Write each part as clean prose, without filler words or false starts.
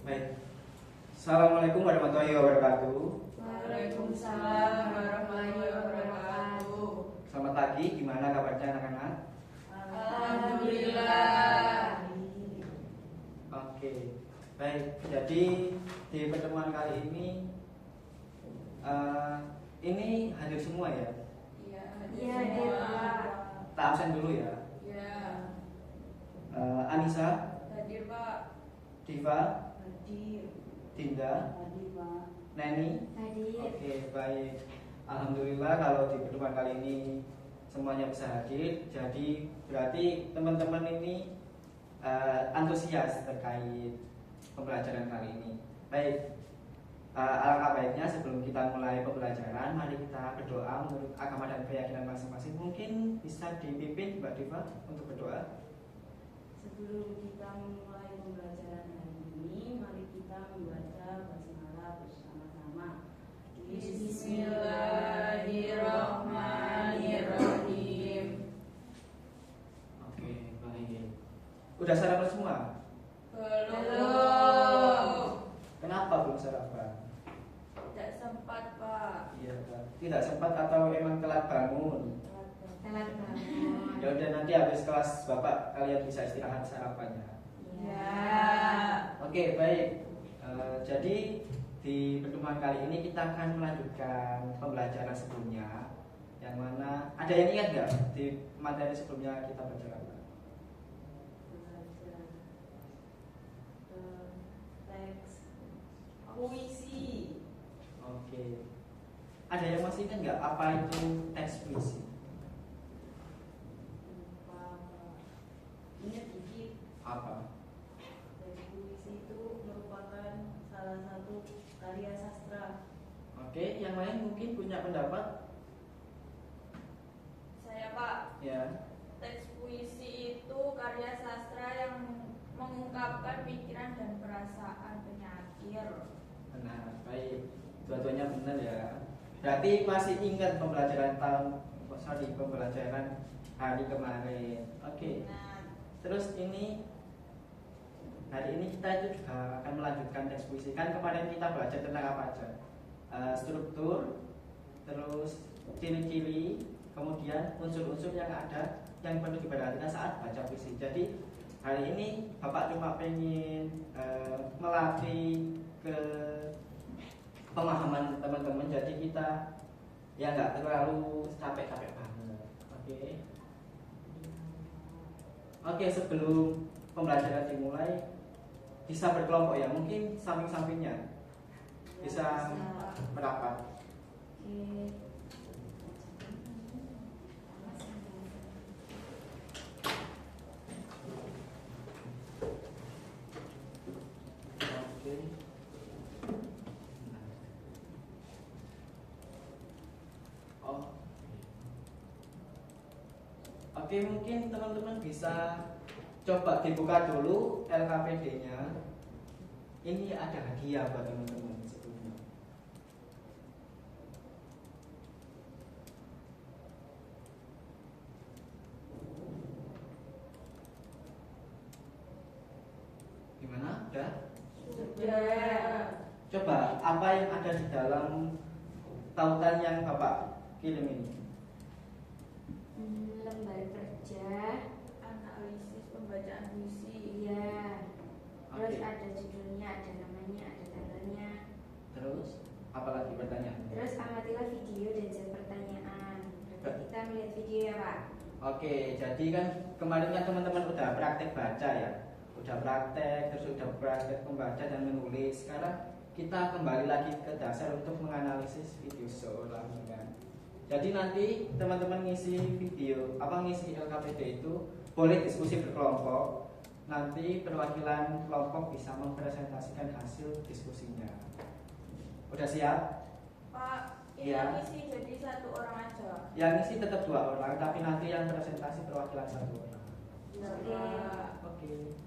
Baik. Assalamualaikum warahmatullahi wabarakatuh. Waalaikumsalam warahmatullahi wabarakatuh. Selamat pagi, gimana kabarnya anak-anak? Alhamdulillah. Oke, baik. Jadi di pertemuan kali ini hadir semua ya? Iya, hadir Pak. Kita absen dulu ya. Iya. Anissa, Hadir Pak. Diva, Hadir. Dinda, Hadir Pak. Neni. Hadir. Oke, baik. Alhamdulillah kalau di pertemuan kali ini semuanya bisa hadir. Jadi berarti teman-teman ini antusias terkait pembelajaran kali ini. Baik. Alangkah baiknya sebelum kita mulai pembelajaran, mari kita berdoa menurut agama dan keyakinan masing-masing. Mungkin bisa dipimpin Mbak Diva untuk berdoa. Sebelum kita memulai pembelajaran hari ini, mari kita membaca basmalah bersama-sama. Bismillahirrahmanirrahim. Oke, baik. Udah sarapan semua? Belum. Kenapa belum sarapan? Tidak sempat Pak. Iya, Kak. Tidak sempat atau emang telat bangun? Telat bangun. Ya udah, nanti habis kelas Bapak kalian bisa istirahat sarapannya. Ya. Oke, baik. Jadi di pertemuan kali ini kita akan melanjutkan pembelajaran sebelumnya, yang mana ada yang ingat nggak di materi sebelumnya kita belajar apa? Teks puisi. Oke. Ada yang masih ingat nggak apa itu teks puisi? Ingat dikit. Apa? Teks puisi itu merupakan salah satu karya sastra. Oke, yang lain mungkin punya pendapat? Saya Pak. Ya. Teks puisi itu karya sastra yang mengungkapkan pikiran dan perasaan penyair. Benar, baik. Dua-duanya benar ya. Berarti masih ingat pembelajaran hari kemarin. Oke. Nah, Terus hari ini kita itu juga akan melanjutkan teks puisi. Kan kemarin kita belajar tentang apa aja? Struktur, terus ciri-ciri, kemudian unsur-unsur yang ada yang perlu diperhatikan saat baca puisi. Jadi hari ini Bapak cuma pengen melatih ke pemahaman teman-teman. Jadi kita ya nggak terlalu capek-capek banget. Oke, sebelum pembelajaran dimulai bisa berkelompok ya, mungkin samping-sampingnya bisa merapat. Oke. Oke, mungkin teman-teman bisa coba dibuka dulu LKPD-nya. Ini ada hadiah buat teman-teman sebelumnya. Gimana? Udah? sudah. Coba apa yang ada di dalam tautan yang Bapak kirim ini? Lembar kerja, Analisis pembacaan puisi. iya. Terus Oke. ada judulnya, ada namanya, ada tanggalnya. Terus apa lagi pertanyaan? Terus amatilah video dan jawab pertanyaan. Berarti kita melihat video ya Pak. Oke, jadi kan kemarin kan teman-teman udah praktek baca ya, udah praktek, terus udah praktek membaca dan menulis. Sekarang kita kembali lagi ke dasar untuk menganalisis video seolah kan. Jadi nanti teman-teman ngisi ngisi LKPD itu boleh diskusi berkelompok. Nanti perwakilan kelompok bisa mempresentasikan hasil diskusinya. Udah siap? Pak, Iya. ini isi jadi satu orang aja. Yang ngisi tetap 2 orang, tapi nanti yang presentasi perwakilan 1 orang. Oke. Oke.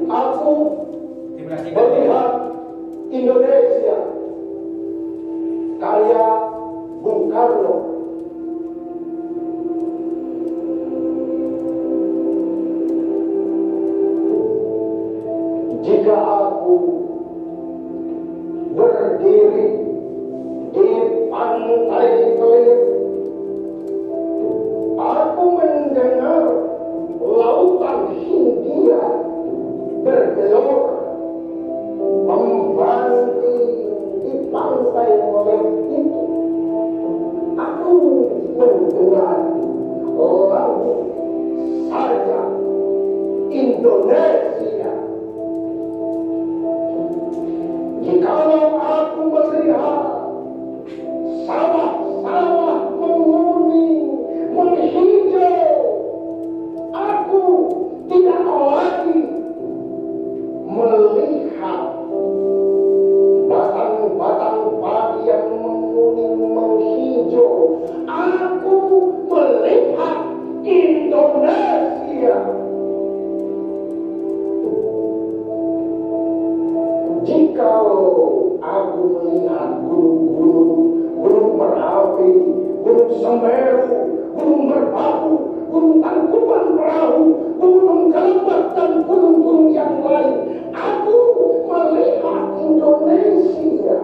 Aku Diperhatikan ya. Jika aku berdiri di pantai Kelir, aku mendengar lautan Hindia bergelora membanting di pantai Kelir itu. Aku mendengar lagu saja Indonesia. Jikalau aku melihat sawah-sawah menguning, menghijau, aku tidak lagi melihat batang-batang padi yang menguning, menghijau. Aku melihat Indonesia. Jikalau aku melihat gunung-gunung, gunung Merapi, gunung Semeru, gunung Merbabu, gunung Tangkuban Perahu, gunung Kelembak, dan gunung-gunung yang lain, aku melihat Indonesia.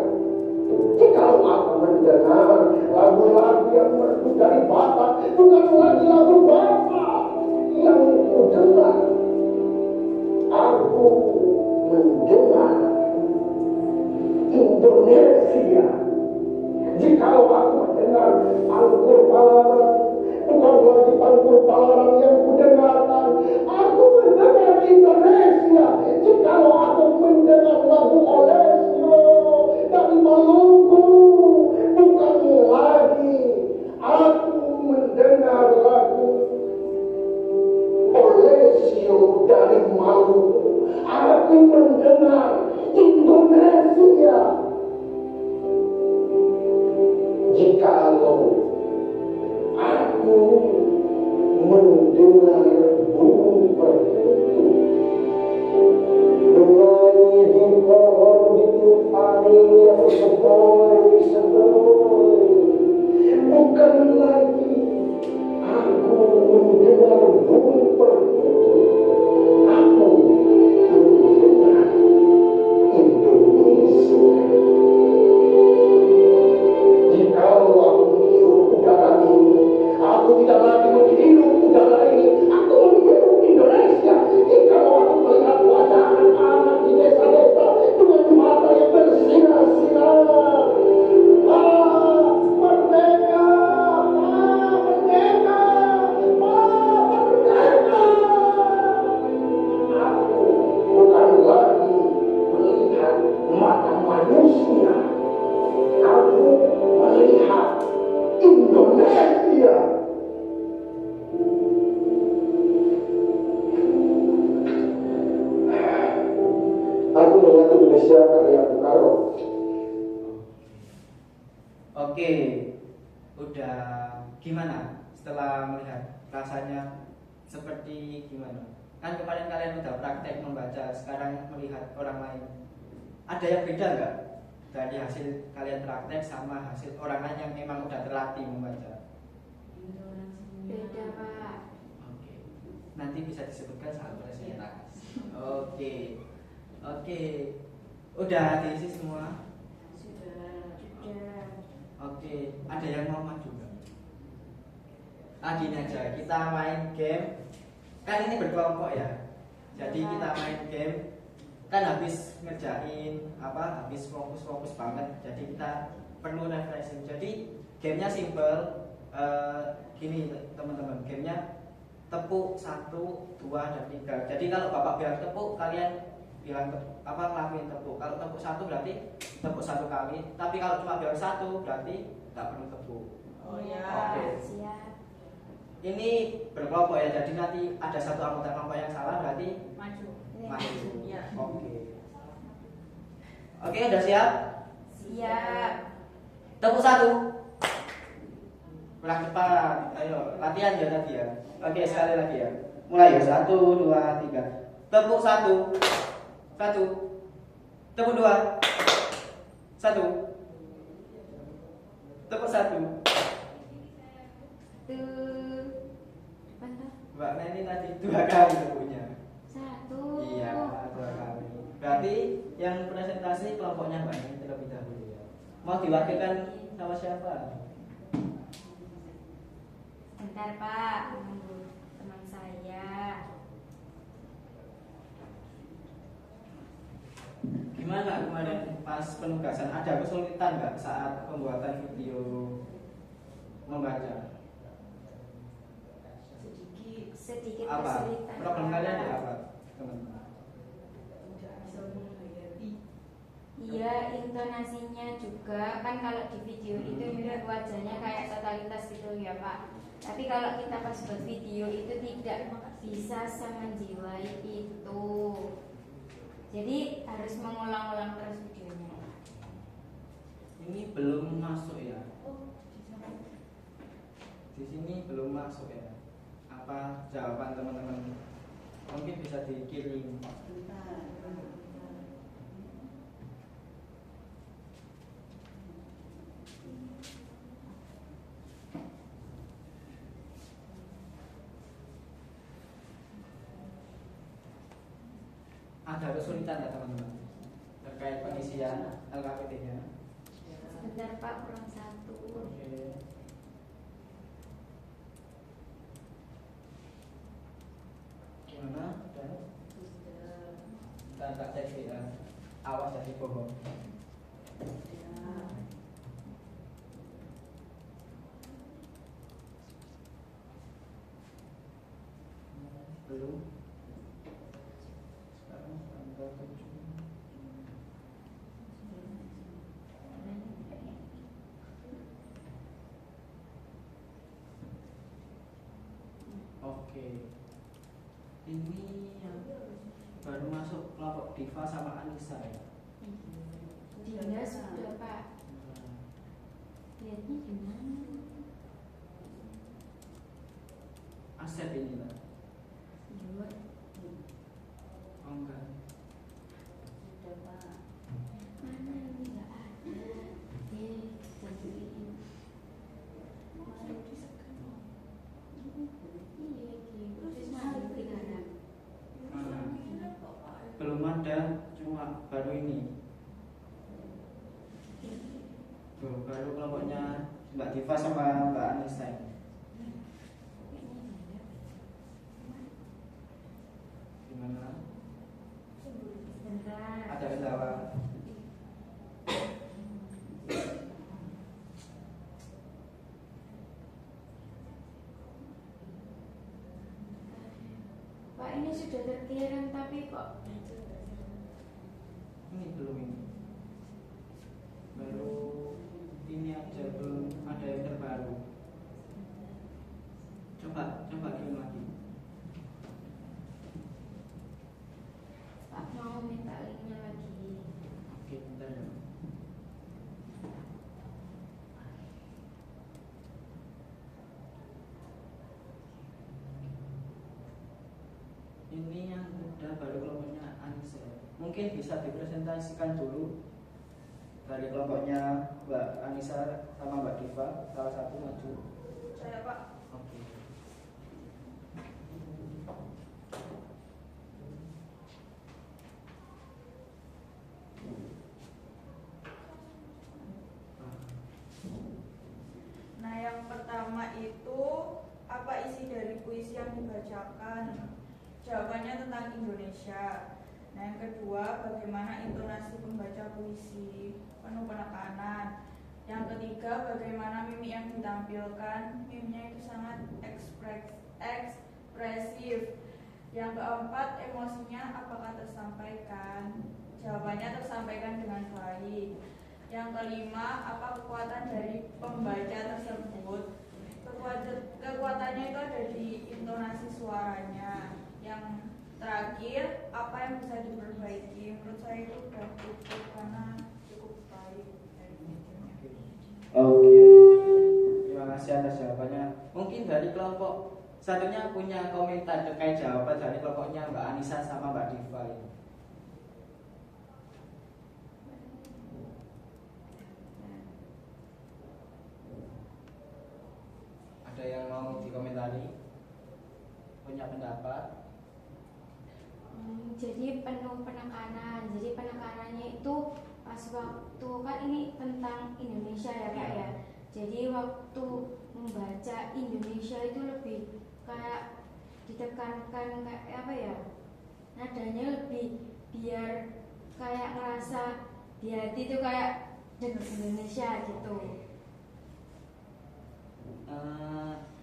Jikalau aku mendengar lagu-lagu yang merdu dari Batak, bukan lagi lagu Batak yang kudengar, aku mendengar Indonesia. Jikalau aku mendengar Pangkur Palaran, bukan lagi Pangkur Palaran yang kudengarkan, aku mendengar Indonesia. Jikalau aku mendengar lagu Olesio dari Maluku, bukan lagi aku mendengar lagu Olesio dari Maluku, aku mendengar Indonesia. Jikalau aku mendengar burung perkutut bernyanyi di pohon di tiup angin yang sepoi-sepoi, bukan lagi aku mendengar burung perkutut, aku mendengar Indonesia. Jikalau aku menghirup udara ini, aku tidak lagi menghirup udara ini, aku menghirup Indonesia. Jikalau aku melihat wajah anak-anak di desa-desa dengan mata yang bersinar-sinar, merdeka, merdeka, merdeka. Aku bukan lagi melihat mata manusia, aku melihat Indonesia. Aku melihat Indonesia karya Bung Karno. Oke, udah gimana setelah melihat? Rasanya seperti gimana? Kan kemarin kalian udah praktek membaca, sekarang melihat orang lain. Ada yang beda nggak dari hasil kalian praktek sama hasil orang lain yang memang udah terlatih membaca? Beda, Pak. Oke, nanti bisa disebutkan saat presentasi. Oke, udah diisi semua. Sudah. Oke, ada yang mau maju nggak? Gini aja, kita main game. Kan ini berkelompok ya. Jadi kita main game. Kan habis ngerjain habis fokus banget. Jadi kita perlu refreshing. Jadi gamenya simple. Gini teman-teman, gamenya tepuk 1, 2, dan 3. Jadi kalau bapak bilang tepuk, kalian bilang ngelakuin tepuk. Kalau tepuk 1 berarti tepuk 1 kali. Tapi kalau cuma bilang 1 berarti nggak perlu tepuk. Oh ya. Oke. Siap. Ini berkelompok ya. Jadi nanti ada satu anggota kelompok yang salah berarti Maju. maju. Ya. Oke, udah siap? Siap. Tepuk 1. Kurang cepat. Ayo, latihan ya tadi ya. Oke, sekali lagi ya. Mulai ya. 1, 2, 3. Tepuk 1. 1. Tepuk 2. 1. Tepuk 1. Mbak Neni tadi 2 kali tepuknya. 1. Iya, 2 kali. Berarti yang presentasi kelompoknya Mbak Eni terlebih dahulu ya. Mau diwakilkan sama siapa? Bentar Pak, menunggu teman saya. Gimana kemarin pas penugasan, ada kesulitan nggak saat pembuatan video membaca? Sedikit Apa? kesulitan. Problem kalian ada apa, teman-teman? Iya, intonasinya juga kan kalau di video itu melihat wajahnya kayak totalitas gitu ya Pak. Tapi kalau kita pas buat video itu tidak bisa semenjiwai itu. Jadi harus mengulang-ulang terus videonya. Ini belum masuk ya? Di sini belum masuk ya? Apa jawaban teman-teman? Mungkin bisa dikirim. Ada kesulitan ya teman-teman terkait pengisian LKPT-nya? Sebentar Pak, kurang satu. Oke. Gimana? Kita tak cek ya. Awas dari bohong. Belum. Sekarang tanggal 7. Oke. Ini yang baru masuk kelompok Diva sama Anissa ya. Dia sudah Pak. Lihatnya gimana? Asep ini lah. Dua. Oh enggak. Mana ini nggak ada? Jadiin. Iya, terus mana sekarang? Belum ada, cuma baru ini. Tuh, baru kelompoknya Mbak Diva sama Mbak Anissa ini. Gimana? Bentar. Ada kendala? Pak, ini sudah terkirim tapi kok Ini belum ini. Baru ini aja, belum ada yang terbaru. Coba kirim lagi. Pak mau minta linknya lagi. Oke, bentar ya. Ini yang udah baru kelompoknya Anissa. Mungkin bisa dipresentasikan dulu dari kelompoknya Mbak Anissa sama Mbak Diva, salah satu maju. Saya Pak. Oke. Nah, yang pertama itu apa isi dari puisi yang dibacakan? Jawabannya tentang Indonesia. Nah, yang kedua, bagaimana intonasi pembaca puisi? Penuh penekanan. Yang ketiga, bagaimana mimik yang ditampilkan? Mimiknya itu sangat ekspresif. Yang keempat, emosinya apakah tersampaikan? Jawabannya tersampaikan dengan baik. Yang kelima, apa kekuatan dari pembaca tersebut? Kekuatannya itu ada di intonasi suaranya. Yang terakhir, apa yang bisa diperbaiki? Menurut saya itu sudah cukup karena cukup baik dari videonya. Oke. Terima kasih atas jawabannya. Mungkin dari kelompok satunya punya komentar terkait jawaban dari kelompoknya Mbak Anissa sama Mbak Diva ini. Ada yang mau dikomentari? Punya pendapat? jadi penuh penekanan. Jadi penekanannya itu pas waktu kan ini tentang Indonesia ya Kak ya. Jadi waktu membaca Indonesia itu lebih kayak ditekankan kayak apa ya? Nadanya lebih biar kayak ngerasa di hati itu kayak Indonesia gitu.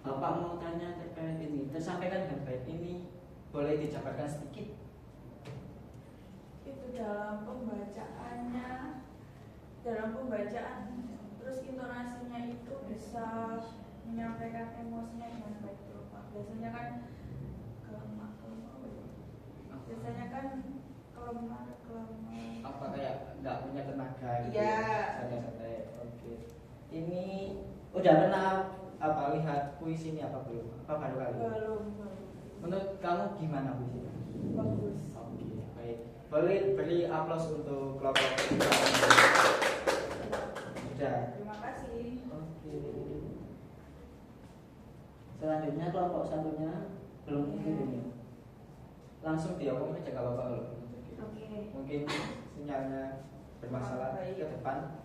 Bapak mau tanya terkait ini, tersampaikan dengan baik ini, boleh dijabarkan sedikit? Itu dalam pembacaannya, terus intonasinya itu bisa menyampaikan emosinya dengan baik tuh Pak. Biasanya kan kelemah, biasanya kan kelemah. Apa kayak nggak punya tenaga gitu? Iya. Santai-santai. Oke. Ini udah pernah apa lihat puisi ini apa belum? Apa baru kali? Belum. Menurut kamu gimana puisinya? Bagus. Oke, baik. Boleh beri aplaus untuk kelompok kita. Sudah. Terima kasih. Oke. Selanjutnya kelompok satunya belum ini. Langsung diomongin aja nggak apa-apa kalau. Oke. Mungkin sinyalnya bermasalah Baik. ke depan.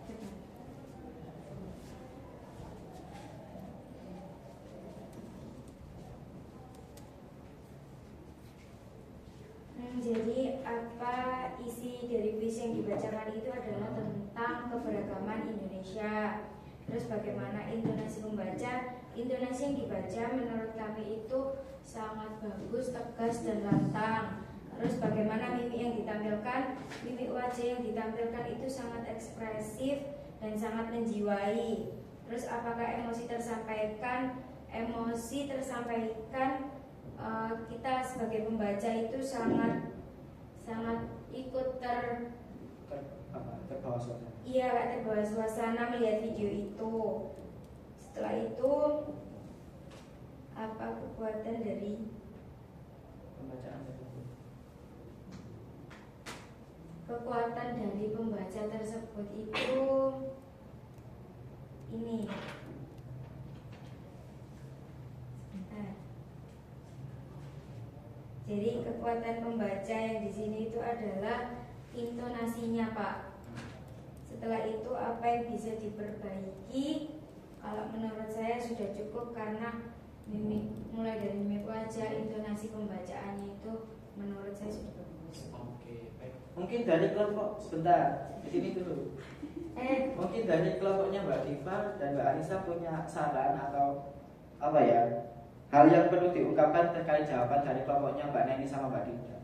Jadi apa isi dari puisi yang dibacakan itu adalah tentang keberagaman Indonesia. Terus bagaimana intonasi membaca, intonasi yang dibaca menurut kami itu sangat bagus, tegas dan lantang. Terus bagaimana mimik yang ditampilkan, mimik wajah yang ditampilkan itu sangat ekspresif dan sangat menjiwai. Terus apakah emosi tersampaikan kita sebagai pembaca itu sangat ikut Terbawa suasana. iya Kak, terbawa suasana melihat video itu. Setelah itu apa kekuatan dari Pembacaan tersebut. kekuatan dari pembaca tersebut itu ini. Sebentar. Jadi kekuatan pembaca yang di sini itu adalah intonasinya Pak. Setelah itu apa yang bisa diperbaiki? Kalau menurut saya sudah cukup karena mulai dari mimik wajah, intonasi pembacaannya itu menurut saya sudah bagus. Oke, baik. Mungkin dari kelompok sebentar di sini dulu. Mungkin dari kelompoknya Mbak Diva dan Mbak Anissa punya saran atau apa ya? Hal yang perlu diungkapkan terkait jawaban dari kelompoknya Mbak Neni sama Mbak Dinda.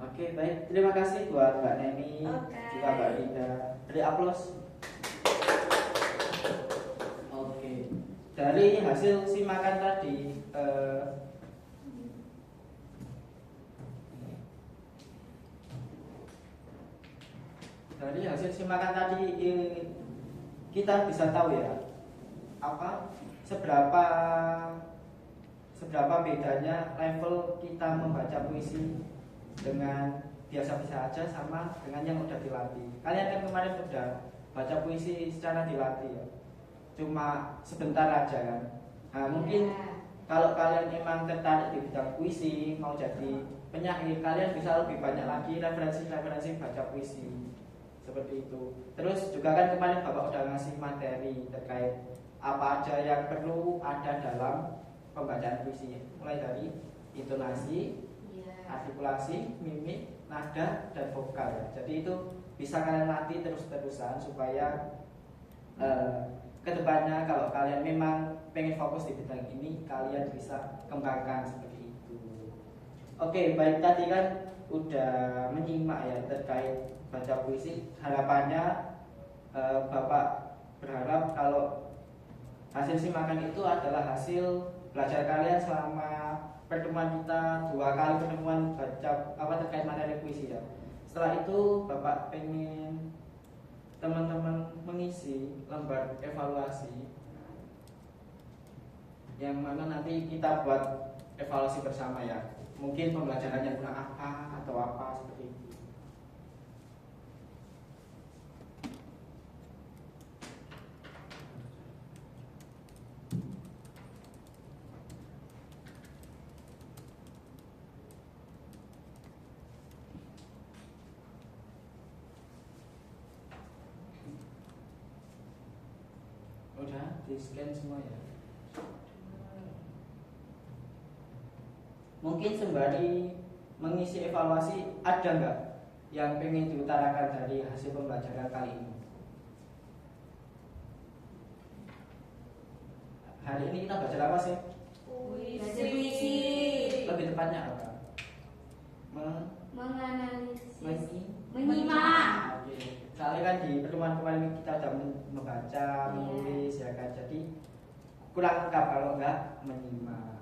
Oke, baik. Terima kasih buat Mbak Neni juga Mbak Dinda. Beri aplaus. Oke. Dari hasil simakan tadi, kita bisa tahu ya apa seberapa bedanya level kita membaca puisi dengan biasa-biasa aja sama dengan yang udah dilatih. Kalian kan kemarin udah baca puisi secara dilatih ya, cuma sebentar aja kan. Nah mungkin kalau kalian memang tertarik di bidang puisi, mau jadi penyair, kalian bisa lebih banyak lagi referensi baca puisi seperti itu. Terus juga kan kemarin Bapak udah ngasih materi terkait apa aja yang perlu ada dalam pembacaan puisi, mulai dari intonasi, artikulasi, mimik, nada, dan vokal. Jadi itu bisa kalian latih terus-terusan supaya kedepannya kalau kalian memang pengen fokus di bidang ini, kalian bisa kembangkan seperti itu. Oke, baik, tadi kan udah menyimak ya terkait baca puisi. Harapannya Bapak berharap kalau hasil simakan itu adalah hasil belajar kalian selama pertemuan kita 2 kali pertemuan baca terkait materi puisi ya. Setelah itu Bapak pengen teman-teman mengisi lembar evaluasi yang mana nanti kita buat evaluasi bersama ya. Mungkin pembelajarannya kurang apa atau apa seperti itu. Udah di scan semua ya. Mungkin sembari mengisi evaluasi, ada nggak yang pengen diutarakan dari hasil pembelajaran kali ini? Hari ini kita belajar apa sih? Puisi. Lebih tepatnya apa? Menganalisis, Menyimak. menyimak. Oke. Soalnya kan di pertemuan kemarin kita sudah membaca, Iya. menulis ya kan. Jadi kurang lengkap kalau nggak menyimak.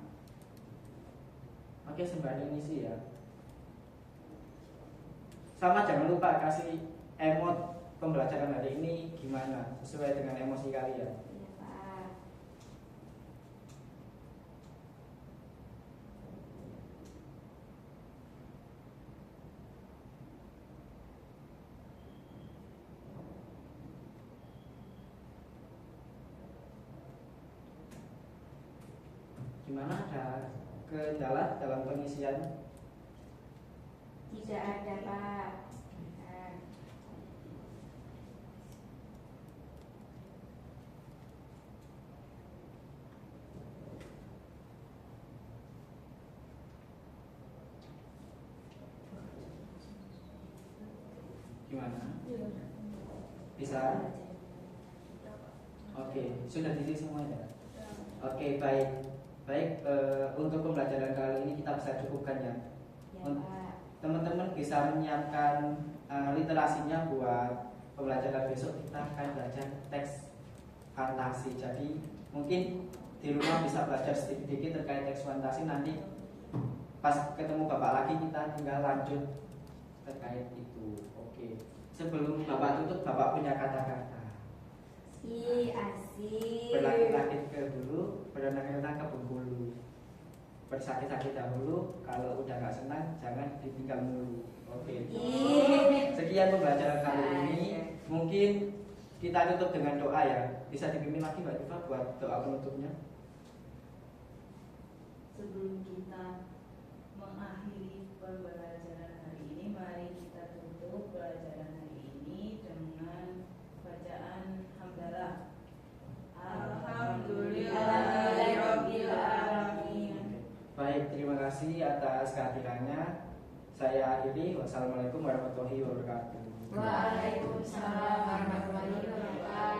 Oke, sembari ngisi ya. Sama jangan lupa kasih emot pembelajaran hari ini gimana sesuai dengan emosi kalian. Iya, Pak. Gimana, ada kendala dalam pengisian? Tidak ada, Pak. Nah, Gimana? Bisa? Oke, sudah diisi semuanya. Oke, baik. Baik, untuk pembelajaran kali ini kita bisa cukupkan ya. ya, Pak. Teman-teman bisa menyiapkan literasinya buat pembelajaran besok. Kita akan belajar teks fantasi. Jadi mungkin di rumah bisa belajar sedikit-sedikit terkait teks fantasi. Nanti pas ketemu Bapak lagi kita tinggal lanjut terkait itu. Oke. Sebelum Bapak tutup, Bapak punya kata-kata. Asik. Berlaki-laki ke hulu, berenang-renang ke Bengkulu. Bersakit-sakit dahulu, kalau udah nggak senang jangan ditinggal mulu. Oke. Sekian pembelajaran kali ini. Mungkin kita tutup dengan doa ya. Bisa dipimpin lagi Mbak Diva buat doa penutupnya. Sebelum kita mengakhiri pembelajaran hari ini, mari kita tutup pelajaran hari ini dengan bacaan hamdalah. Alhamdulillahirabbil alamin. Baik, terima kasih atas kehadirannya. Saya akhiri. Wassalamualaikum warahmatullahi wabarakatuh. Waalaikumsalam warahmatullahi wabarakatuh.